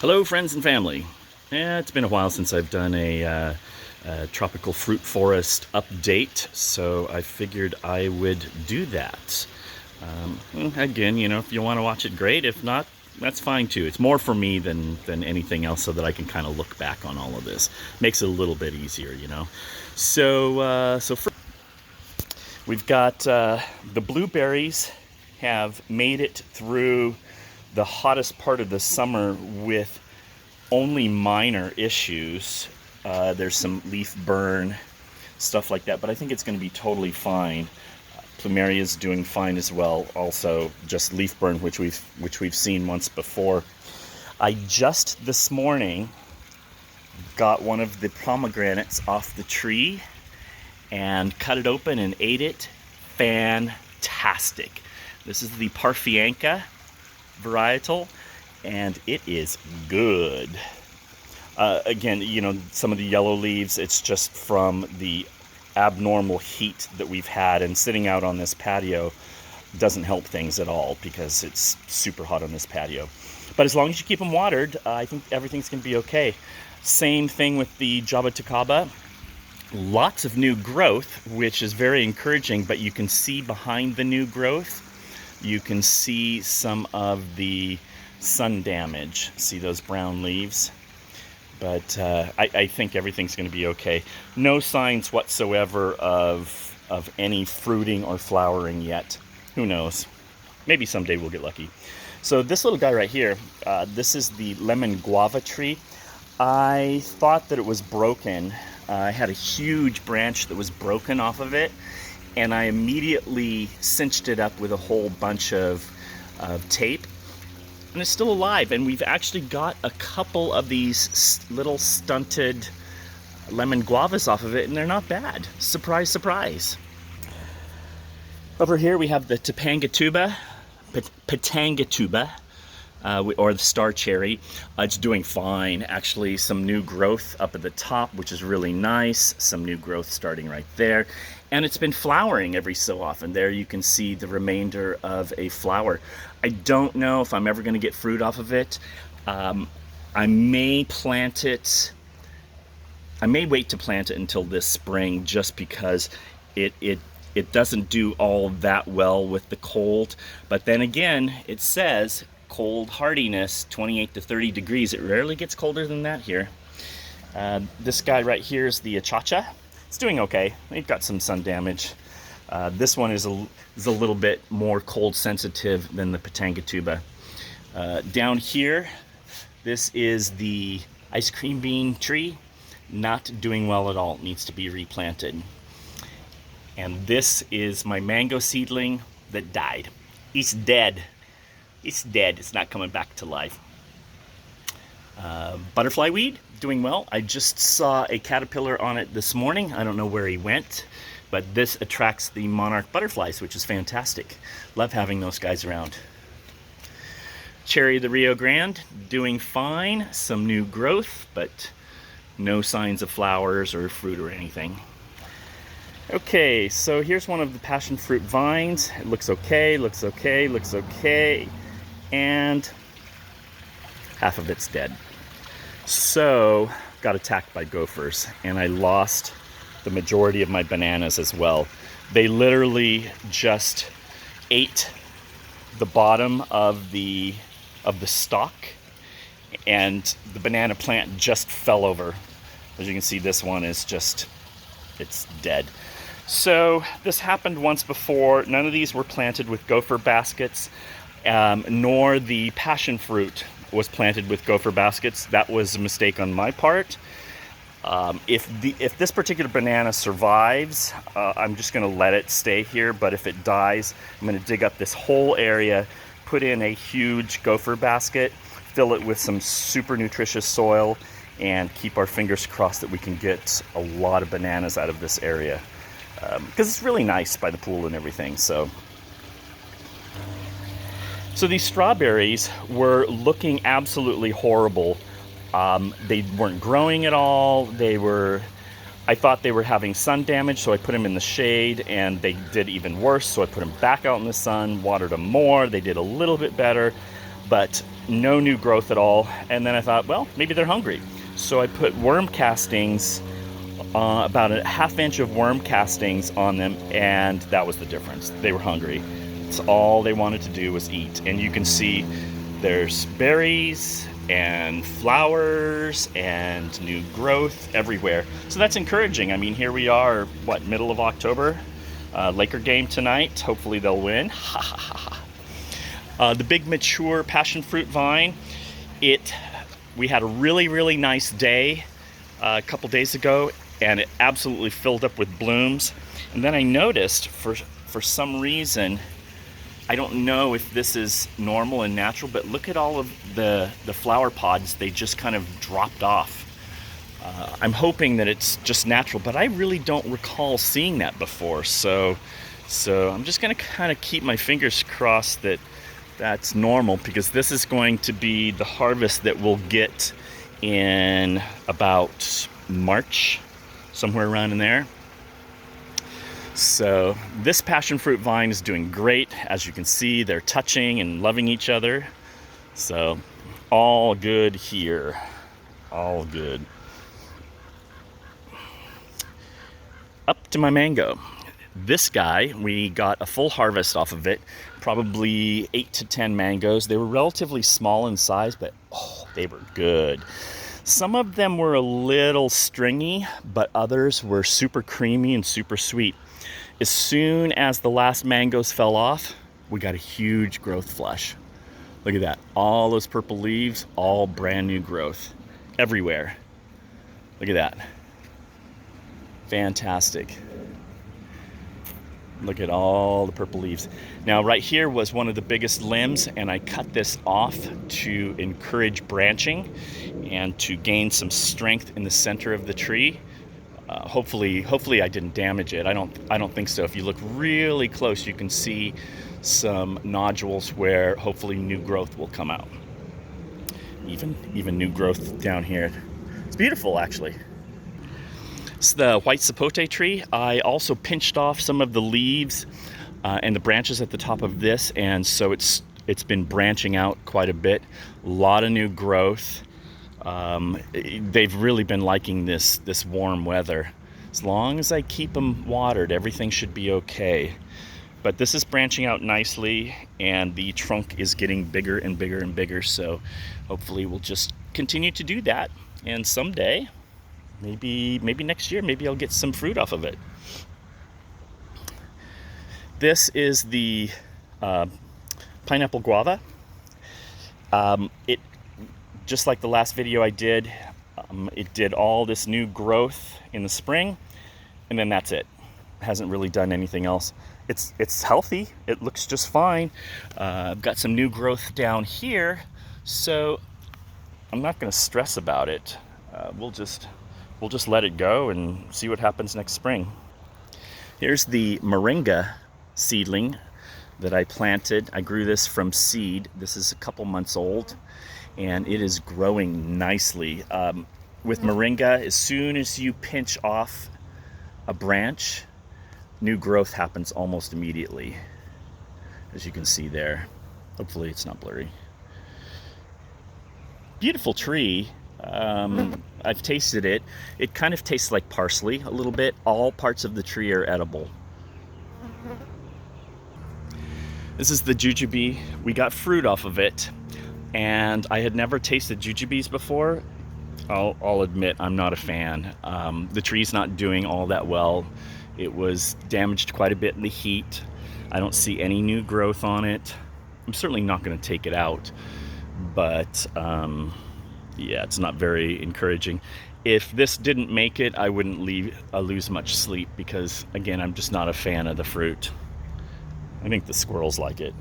Hello, friends and family. Yeah, it's been a while since I've done a tropical fruit forest update, so I figured I would do that. Again, if you want to watch it, great. If not, that's fine too. It's more for me than anything else, so that I can kind of look back on all of this. Makes it a little bit easier. So we've got the blueberries have made it through the hottest part of the summer with only minor issues. There's some leaf burn, stuff like that, but I think it's going to be totally fine. Plumeria is doing fine as well. Also, just leaf burn, which we've seen once before. I just this morning got one of the pomegranates off the tree and cut it open and ate it. Fantastic. This is the Parfianca varietal, and it is good. Again, some of the yellow leaves, it's just from the abnormal heat that we've had, and sitting out on this patio doesn't help things at all because it's super hot on this patio. But as long as you keep them watered, I think everything's going to be okay. Same thing with the Jaboticaba. Lots of new growth, which is very encouraging, but you can see behind the new growth, you can see some of the sun damage. See those brown leaves? But I think everything's going to be okay. No signs whatsoever of any fruiting or flowering yet. Who knows? Maybe someday we'll get lucky. So this little guy right here, this is the lemon guava tree. I thought that it was broken. I had a huge branch that was broken off of it, and I immediately cinched it up with a whole bunch of tape. And it's still alive, and we've actually got a couple of these little stunted lemon guavas off of it, and they're not bad. Surprise, surprise. Over here we have the Pitangatuba, or the star cherry. It's doing fine. Actually, some new growth up at the top, which is really nice. Some new growth starting right there. And it's been flowering every so often. There you can see the remainder of a flower. I don't know if I'm ever going to get fruit off of it. I may plant it. I may wait to plant it until this spring, just because it doesn't do all that well with the cold. But then again, it says cold hardiness 28 to 30 degrees. It rarely gets colder than that here. This guy right here is the Achacha. It's doing okay. They've got some sun damage. This one is a little bit more cold sensitive than the Pitangatuba. Down here, this is the ice cream bean tree. Not doing well at all. It needs to be replanted. And this is my mango seedling that died. It's dead. It's dead. It's not coming back to life. Butterfly weed, doing well. I just saw a caterpillar on it this morning. I don't know where he went, but this attracts the monarch butterflies, which is fantastic. Love having those guys around. Cherry of the Rio Grande, doing fine. Some new growth, but no signs of flowers or fruit or anything. Okay, so here's one of the passion fruit vines. It looks okay, looks okay, looks okay. And half of it's dead. So, got attacked by gophers, and I lost the majority of my bananas as well. They literally just ate the bottom of the stalk, and the banana plant just fell over. As you can see, this one is just, it's dead. So this happened once before. None of these were planted with gopher baskets, nor the passion fruit was planted with gopher baskets. That was a mistake on my part. If this particular banana survives, I'm just going to let it stay here. But if it dies, I'm going to dig up this whole area, put in a huge gopher basket, fill it with some super nutritious soil, and keep our fingers crossed that we can get a lot of bananas out of this area. Because it's really nice by the pool and everything. So these strawberries were looking absolutely horrible. They weren't growing at all. I thought they were having sun damage, so I put them in the shade, and they did even worse. So I put them back out in the sun, watered them more. They did a little bit better, but no new growth at all. And then I thought, well, maybe they're hungry. So I put worm castings, about a ½ inch of worm castings on them, and that was the difference. They were hungry. It's all they wanted to do was eat. And you can see there's berries and flowers and new growth everywhere. So that's encouraging. I mean, here we are, what, middle of October? Laker game tonight. Hopefully they'll win. The big mature passion fruit vine, we had a really nice day a couple days ago, and it absolutely filled up with blooms. And then I noticed for some reason, I don't know if this is normal and natural, but look at all of the flower pods. They just kind of dropped off. I'm hoping that it's just natural, but I really don't recall seeing that before. So I'm just gonna kind of keep my fingers crossed that that's normal, because this is going to be the harvest that we'll get in about March, somewhere around in there. So this passion fruit vine is doing great. As you can see, they're touching and loving each other. So all good here, all good. Up to my mango. This guy, we got a full harvest off of it, probably 8 to 10 mangoes. They were relatively small in size, but they were good. Some of them were a little stringy, but others were super creamy and super sweet. As soon as the last mangoes fell off, we got a huge growth flush. Look at that. All those purple leaves, all brand new growth everywhere. Look at that. Fantastic. Look at all the purple leaves. Now right here was one of the biggest limbs, and I cut this off to encourage branching and to gain some strength in the center of the tree. Hopefully I didn't damage it. I don't think so. If you look really close, you can see some nodules where hopefully new growth will come out. Even new growth down here. It's beautiful, actually. It's the white sapote tree. I also pinched off some of the leaves and the branches at the top of this, and so it's been branching out quite a bit. A lot of new growth. They've really been liking this warm weather. As long as I keep them watered, everything should be okay. But this is branching out nicely, and the trunk is getting bigger and bigger and bigger. So hopefully we'll just continue to do that, and someday, maybe next year, maybe I'll get some fruit off of it. This is the pineapple guava. It, just like the last video I did, it did all this new growth in the spring, and then that's it. Hasn't really done anything else. It's healthy. It looks just fine. I've got some new growth down here, so I'm not going to stress about it. We'll just let it go and see what happens next spring. Here's the moringa seedling that I planted. I grew this from seed. This is a couple months old, and it is growing nicely. With moringa, as soon as you pinch off a branch, new growth happens almost immediately, as you can see there. Hopefully it's not blurry. Beautiful tree. I've tasted it. It kind of tastes like parsley a little bit. All parts of the tree are edible. This is the jujube. We got fruit off of it, and I had never tasted jujubes before. I'll admit I'm not a fan. The tree's not doing all that well. It was damaged quite a bit in the heat. I don't see any new growth on it. I'm certainly not going to take it out, but yeah, it's not very encouraging. If this didn't make it, I wouldn't lose much sleep, because again, I'm just not a fan of the fruit. I think the squirrels like it.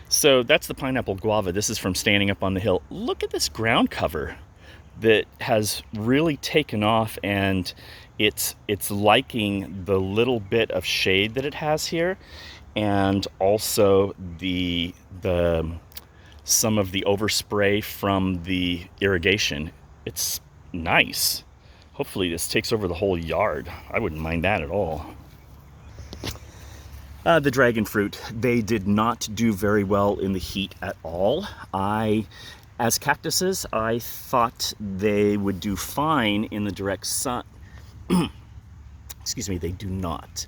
So that's the pineapple guava. This is from standing up on the hill. Look at this ground cover that has really taken off, and it's liking the little bit of shade that it has here, and also some of the overspray from the irrigation. It's nice. Hopefully this takes over the whole yard. I wouldn't mind that at all. The dragon fruit, they did not do very well in the heat at all. As cactuses, I thought they would do fine in the direct sun. Excuse me, they do not.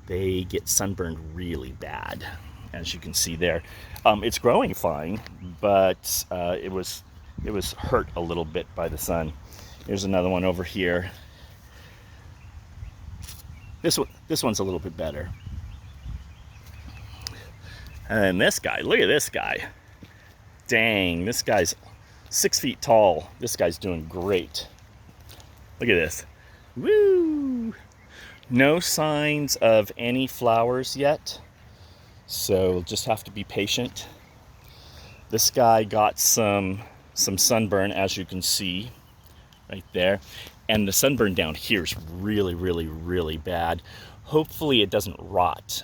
They get sunburned really bad, as you can see there. It's growing fine, but it was hurt a little bit by the sun. Here's another one over here. This one's a little bit better. And this guy, look at this guy. Dang, this guy's 6 feet tall. This guy's doing great. Look at this. Woo! No signs of any flowers yet, so just have to be patient. This guy got some sunburn, as you can see right there, and the sunburn down here is really, really, really bad. Hopefully it doesn't rot,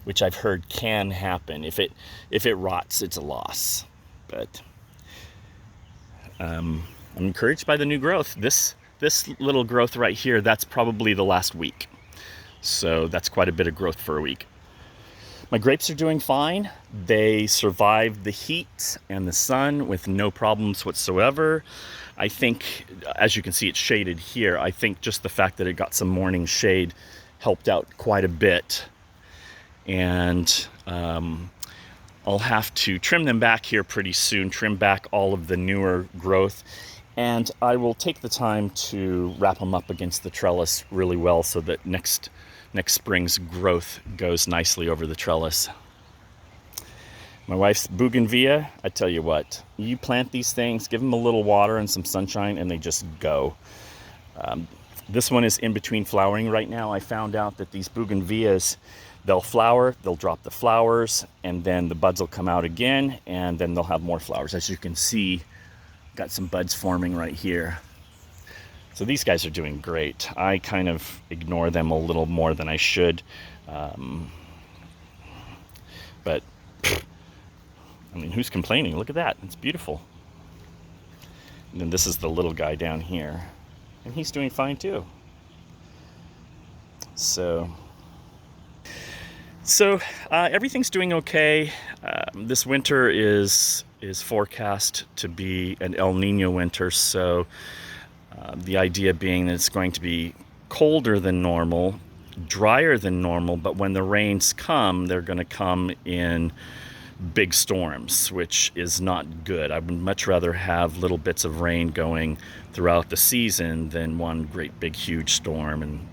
which I've heard can happen. If it rots, it's a loss. But I'm encouraged by the new growth. This little growth right here, that's probably the last week. So that's quite a bit of growth for a week. My grapes are doing fine. They survived the heat and the sun with no problems whatsoever. I think, as you can see, it's shaded here. I think just the fact that it got some morning shade helped out quite a bit. And I'll have to trim them back here pretty soon, trim back all of the newer growth. And I will take the time to wrap them up against the trellis really well so that next spring's growth goes nicely over the trellis. My wife's bougainvillea, I tell you what, you plant these things, give them a little water and some sunshine, and they just go. This one is in between flowering right now. I found out that these bougainvilleas, they'll flower, they'll drop the flowers, and then the buds will come out again, and then they'll have more flowers. As you can see, got some buds forming right here. So these guys are doing great. I kind of ignore them a little more than I should. But, I mean, who's complaining? Look at that, it's beautiful. And then this is the little guy down here. And he's doing fine too. So everything's doing okay. This winter is forecast to be an El Nino winter, so the idea being that it's going to be colder than normal, drier than normal, but when the rains come, they're going to come in big storms, which is not good. I would much rather have little bits of rain going throughout the season than one great big huge storm. And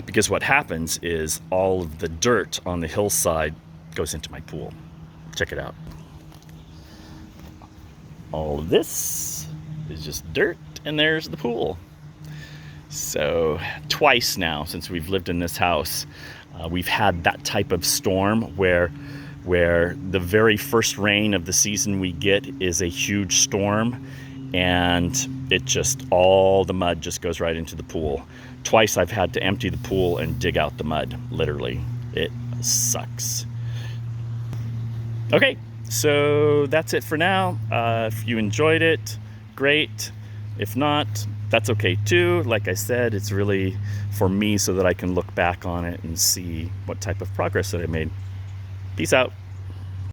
because what happens is all of the dirt on the hillside goes into my pool. Check it out. All of this is just dirt, and there's the pool. So twice now since we've lived in this house, we've had that type of storm where the very first rain of the season we get is a huge storm, and all the mud just goes right into the pool. Twice I've had to empty the pool and dig out the mud, literally. It sucks. Okay, so that's it for now. If you enjoyed it, great. If not, that's okay too. Like I said, it's really for me so that I can look back on it and see what type of progress that I made. Peace out.